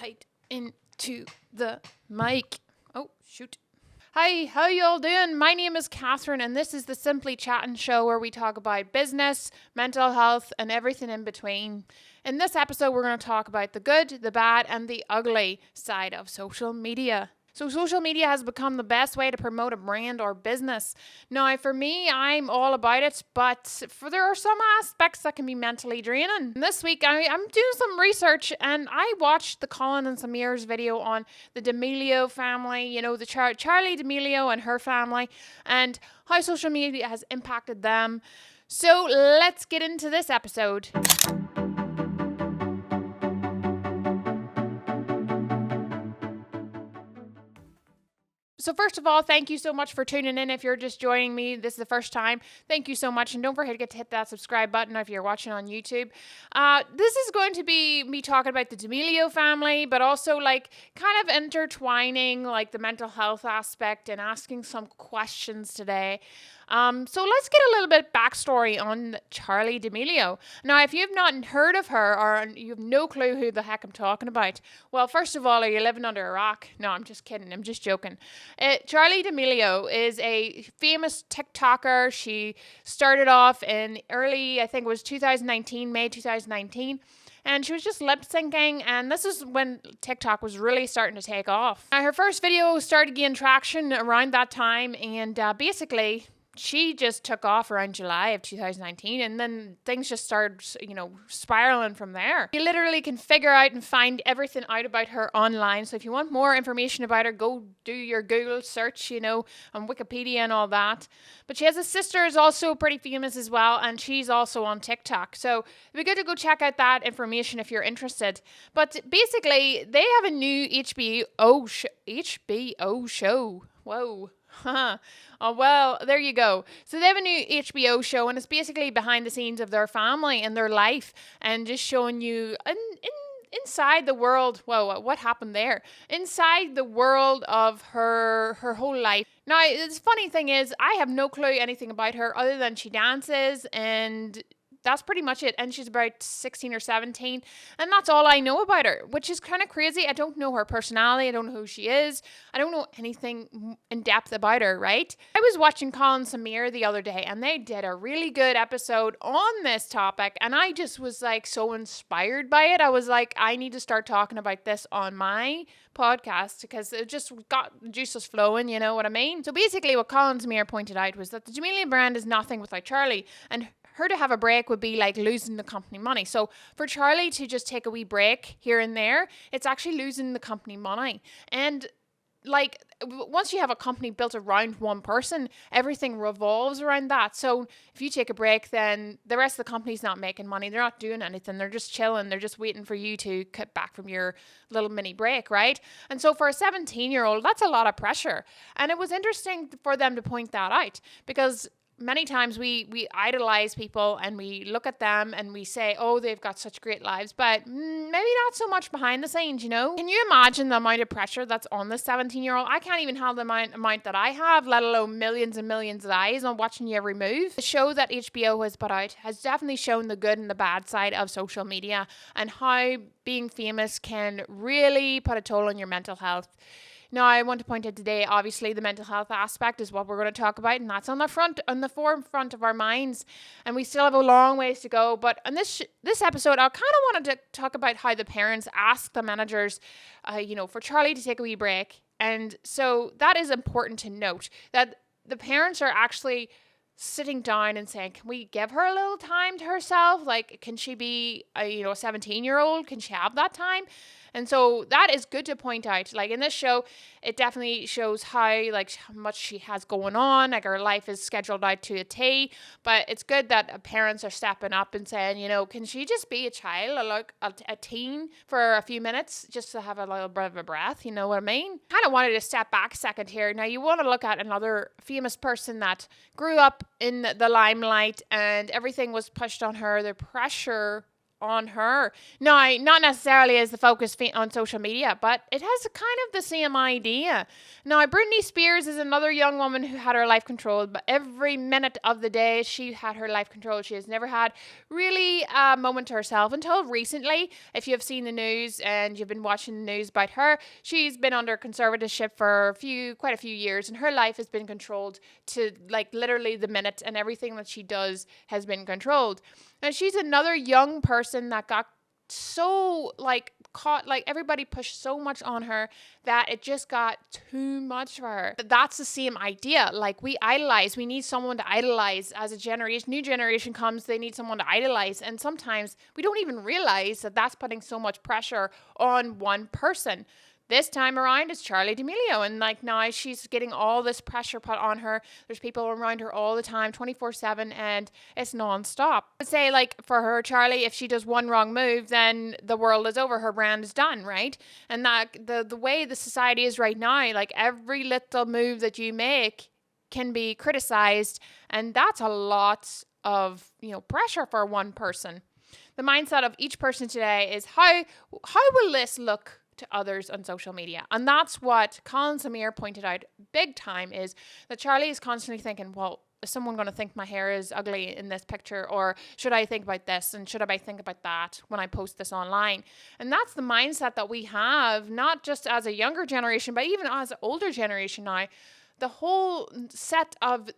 tight into the mic. Oh, shoot. Hi, how y'all doing? My name is Catherine, and this is the Simply Chatting show where we talk about business, mental health, and everything in between. In this episode, we're going to talk about the good, the bad, and the ugly side of social media. So social media has become the best way to promote a brand or business. Now, for me, I'm all about it, but there are some aspects that can be mentally draining. And this week, I'm doing some research, and I watched the Colin and Samir's video on the D'Amelio family, you know, the Charli D'Amelio and her family, and how social media has impacted them. So let's get into this episode. So first of all, thank you so much for tuning in. If you're just joining me, this is the first time, thank you so much. And don't forget to hit that subscribe button if you're watching on YouTube. This is going to be me talking about the D'Amelio family, but also like kind of intertwining like the mental health aspect and asking some questions today. So let's get a little bit backstory on Charli D'Amelio. Now, if you've not heard of her or you have no clue who the heck I'm talking about, well, first of all, are you living under a rock? No, I'm just kidding. I'm just joking. Charli D'Amelio is a famous TikToker. She started off in early, I think it was 2019, May 2019. And she was just lip syncing, and this is when TikTok was really starting to take off. Now, her first video started gaining traction around that time, and basically she just took off around July of 2019, and then things just started, spiraling from there. You literally can figure out and find everything out about her online. So if you want more information about her, go do your Google search, on Wikipedia and all that. But she has a sister who's also pretty famous as well, and she's also on TikTok. So it'd be good to go check out that information if you're interested. But basically, they have a new HBO show. Whoa. Oh, well, there you go. So they have a new HBO show, and it's basically behind the scenes of their family and their life, and just showing you inside the world. Whoa, what happened there? Inside the world of her whole life. Now, the funny thing is, I have no clue anything about her other than she dances, and that's pretty much it. And she's about 16 or 17. And that's all I know about her, which is kind of crazy. I don't know her personality. I don't know who she is. I don't know anything in depth about her, right? I was watching Colin and Samir the other day, and they did a really good episode on this topic. And I just was like so inspired by it. I was like, I need to start talking about this on my podcast because it just got the juices flowing, you know what I mean? So basically what Colin and Samir pointed out was that the D'Amelio brand is nothing without Charli, and her to have a break would be like losing the company money. So for Charli to just take a wee break here and there, it's actually losing the company money. And like once you have a company built around one person, everything revolves around that. So if you take a break, then the rest of the company's not making money. They're not doing anything. They're just chilling. They're just waiting for you to cut back from your little mini break, right? And so for a 17-year-old, that's a lot of pressure. And it was interesting for them to point that out because many times we idolize people and we look at them and we say, oh, they've got such great lives, but maybe not so much behind the scenes, Can you imagine the amount of pressure that's on this 17-year-old? I can't even have the amount that I have, let alone millions and millions of eyes on watching you every move. The show that HBO has put out has definitely shown the good and the bad side of social media and how being famous can really put a toll on your mental health. Now, I want to point out today, obviously, the mental health aspect is what we're going to talk about, and that's on the forefront of our minds, and we still have a long ways to go. But in this episode, I kind of wanted to talk about how the parents asked the managers, for Charli to take a wee break, and so that is important to note that the parents are actually sitting down and saying, can we give her a little time to herself? Like, can she be a 17-year-old? Can she have that time? And so that is good to point out. Like in this show, it definitely shows how much she has going on. Like her life is scheduled out to a T. But it's good that parents are stepping up and saying, can she just be a child or like a teen for a few minutes just to have a little bit of a breath? You know what I mean? Kind of wanted to step back a second here. Now you want to look at another famous person that grew up in the limelight and everything was pushed on her. The pressure on her. Now, not necessarily as the focus on social media, but it has kind of the same idea. Now, Britney Spears is another young woman who had her life controlled, but every minute of the day she had her life controlled. She has never had really a moment to herself until recently. If you have seen the news and you've been watching the news about her, she's been under conservatorship for quite a few years, and her life has been controlled to like literally the minute, and everything that she does has been controlled. And she's another young person that got so like caught, like everybody pushed so much on her that it just got too much for her. That's the same idea. Like we need someone to idolize. As new generation comes, they need someone to idolize, and sometimes we don't even realize that that's putting so much pressure on one person. This time around, it's Charli D'Amelio, and like now she's getting all this pressure put on her. There's people around her all the time, 24/7, and it's nonstop. I'd say like for her, Charli, if she does one wrong move, then the world is over. Her brand is done, right? And that the way the society is right now, like every little move that you make can be criticized, and that's a lot of pressure for one person. The mindset of each person today is how will this look to others on social media? And that's what Colin Samir pointed out big time, is that Charli is constantly thinking, well, is someone going to think my hair is ugly in this picture? Or should I think about this? And should I think about that when I post this online? And that's the mindset that we have, not just as a younger generation, but even as an older generation now. The whole set of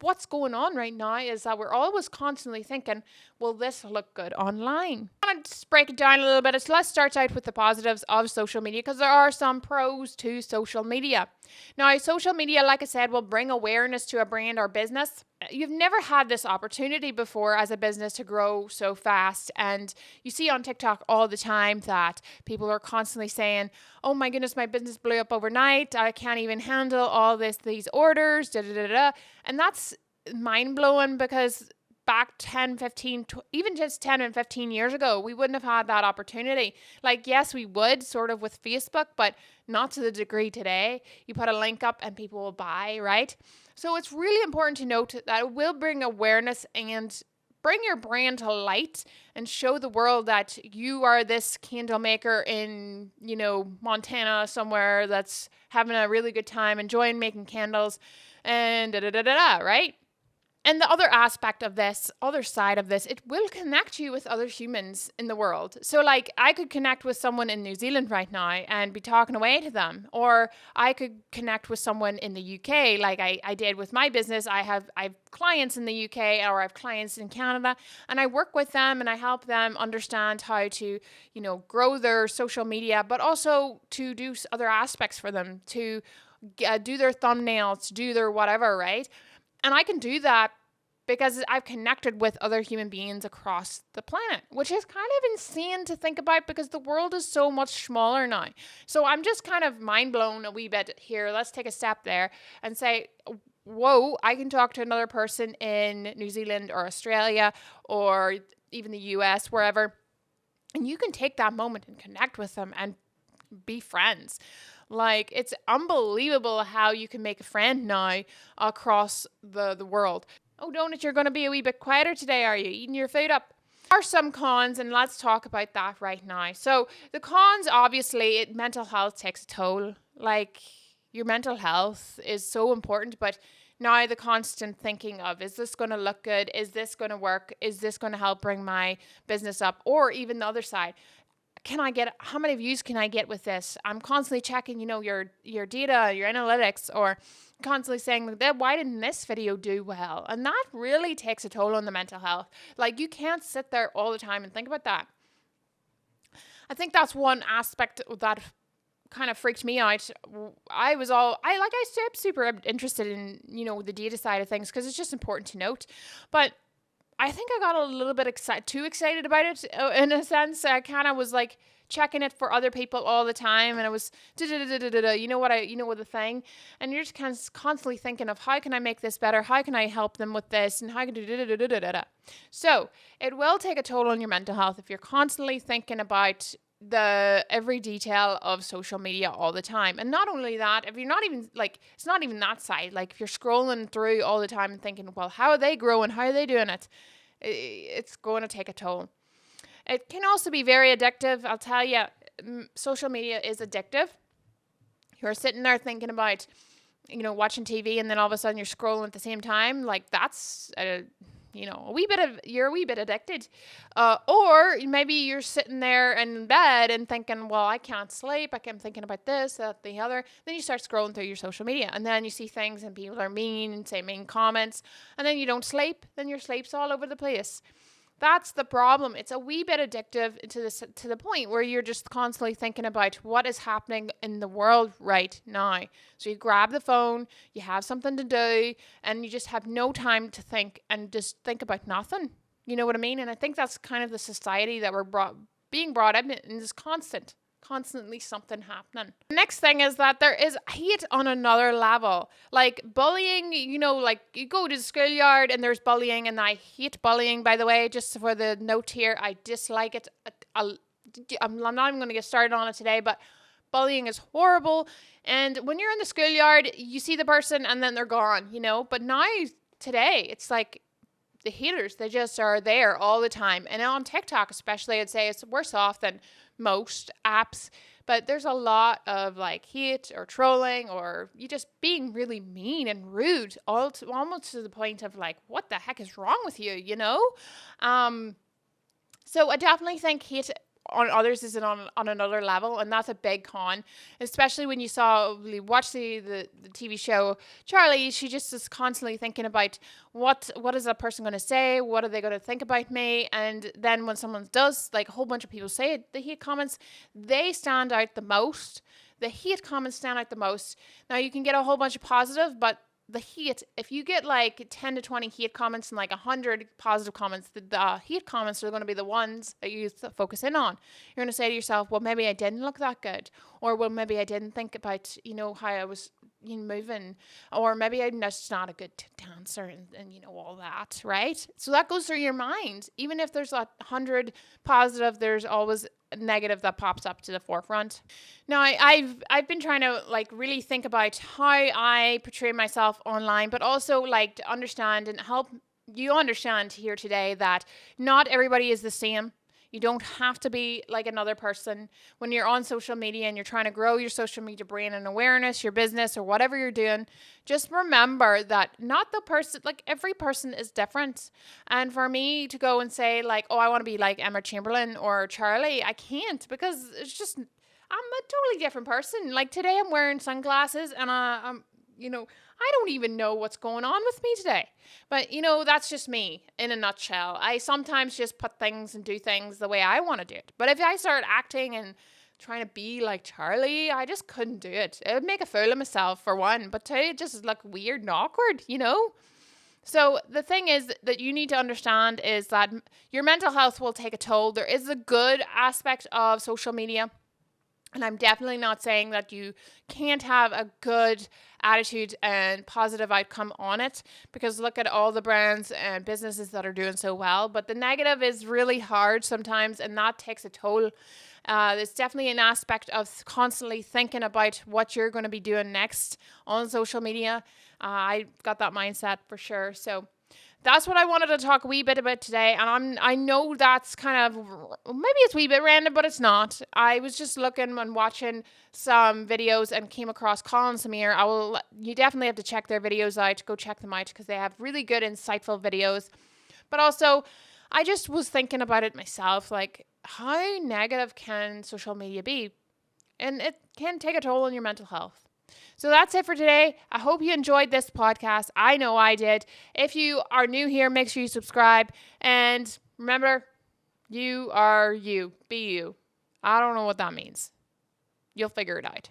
what's going on right now is that we're always constantly thinking, will this look good online? I'm going to just break it down a little bit. So let's start out with the positives of social media, because there are some pros to social media. Now, social media, like I said, will bring awareness to a brand or business. You've never had this opportunity before as a business to grow so fast. And you see on TikTok all the time that people are constantly saying, oh my goodness, my business blew up overnight. I can't even handle all these orders, da da da da. And that's mind blowing, because back 10, 15, even just 10 and 15 years ago, we wouldn't have had that opportunity. Like, yes, we would sort of with Facebook, but not to the degree today. You put a link up and people will buy, right? So it's really important to note that it will bring awareness and bring your brand to light and show the world that you are this candle maker in, Montana somewhere that's having a really good time, enjoying making candles and right? And the other aspect of this, other side of this, it will connect you with other humans in the world. So like I could connect with someone in New Zealand right now and be talking away to them. Or I could connect with someone in the UK like I did with my business. I have clients in the UK, or I have clients in Canada, and I work with them and I help them understand how to, grow their social media, but also to do other aspects for them, to do their thumbnails, to do their whatever, right? And I can do that because I've connected with other human beings across the planet, which is kind of insane to think about because the world is so much smaller now. So I'm just kind of mind blown a wee bit here. Let's take a step there and say, whoa, I can talk to another person in New Zealand or Australia or even the US, wherever. And you can take that moment and connect with them and be friends. Like, it's unbelievable how you can make a friend now across the world. Oh, Donut, you're going to be a wee bit quieter today, are you? Eating your food up? There are some cons, and let's talk about that right now. So the cons, obviously, mental health takes a toll. Like, your mental health is so important, but now the constant thinking of, is this going to look good? Is this going to work? Is this going to help bring my business up? Or even the other side. How many views can I get with this? I'm constantly checking, your data, your analytics, or constantly saying that, why didn't this video do well? And that really takes a toll on the mental health. Like, you can't sit there all the time and think about that. I think that's one aspect that kind of freaked me out. I'm super interested in, the data side of things because it's just important to note. But I think I got a little bit too excited about it in a sense. I kind of was like checking it for other people all the time, and it was what the thing, and you're just kind of constantly thinking of, how can I make this better? How can I help them with this? And how I can do. So it will take a toll on your mental health if you're constantly thinking about the every detail of social media all the time. And not only that, if you're not even like, it's not even that side, like if you're scrolling through all the time and thinking, well, how are they growing? How are they doing it? It's going to take a toll. It can also be very addictive. I'll tell you, social media is addictive. You're sitting there thinking about, watching TV, and then all of a sudden you're scrolling at the same time. Like that's you're a wee bit addicted. Or maybe you're sitting there in bed and thinking, well, I can't sleep. I'm thinking about this, that, the other. Then you start scrolling through your social media, and then you see things and people are mean and say mean comments, and then you don't sleep. Then your sleep's all over the place. That's the problem. It's a wee bit addictive to the point where you're just constantly thinking about what is happening in the world right now. So you grab the phone, you have something to do, and you just have no time to think and just think about nothing. You know what I mean? And I think that's kind of the society that we're being brought up in this constantly something happening. The next thing is that there is hate on another level. Like bullying, like you go to the schoolyard and there's bullying, and I hate bullying, by the way, just for the note here. I dislike it. I'm not even going to get started on it today, but bullying is horrible. And when you're in the schoolyard, you see the person and then they're gone, But now, today, it's like the haters, they just are there all the time. And on TikTok especially, I'd say it's worse off than most apps, but there's a lot of like hate or trolling, or you just being really mean and rude, almost to the point of like, what the heck is wrong with you, So I definitely think hate on others is on another level, and that's a big con, especially when you watch the TV show Charlie. She just is constantly thinking about what is that person going to say, what are they going to think about me, and then when someone does, like a whole bunch of people say it, the hate comments, they stand out the most. The hate comments stand out the most. Now you can get a whole bunch of positive, but the hate, if you get like 10 to 20 hate comments and like 100 positive comments, the hate comments are going to be the ones that you focus in on. You're going to say to yourself, well, maybe I didn't look that good, or well, maybe I didn't think about, how I was moving, or maybe I'm just not a good dancer, and all that, right? So that goes through your mind. Even if there's 100 positive, there's always negative that pops up to the forefront. Now, I've been trying to like really think about how I portray myself online, but also like to understand and help you understand here today that not everybody is the same. You don't have to be like another person. When you're on social media and you're trying to grow your social media brand and awareness, your business, or whatever you're doing, just remember that not the person, like every person is different. And for me to go and say like, oh, I want to be like Emma Chamberlain or Charlie, I can't, because it's just, I'm a totally different person. Like today I'm wearing sunglasses, and I'm I don't even know what's going on with me today. But, that's just me in a nutshell. I sometimes just put things and do things the way I want to do it. But if I start acting and trying to be like Charlie, I just couldn't do it. It would make a fool of myself, for one. But two, it just look weird and awkward, So the thing is that you need to understand is that your mental health will take a toll. There is a good aspect of social media. And I'm definitely not saying that you can't have a good attitude and positive outcome on it, because look at all the brands and businesses that are doing so well. But the negative is really hard sometimes, and that takes a toll. There's definitely an aspect of constantly thinking about what you're going to be doing next on social media. I got that mindset for sure. So that's what I wanted to talk a wee bit about today. And I know that's kind of, maybe it's a wee bit random, but it's not. I was just looking and watching some videos and came across Colin Samir. You definitely have to check their videos out. Go check them out, because they have really good, insightful videos. But also, I just was thinking about it myself, like how negative can social media be? And it can take a toll on your mental health. So that's it for today. I hope you enjoyed this podcast. I know I did. If you are new here, make sure you subscribe. And remember, you are you. Be you. I don't know what that means. You'll figure it out.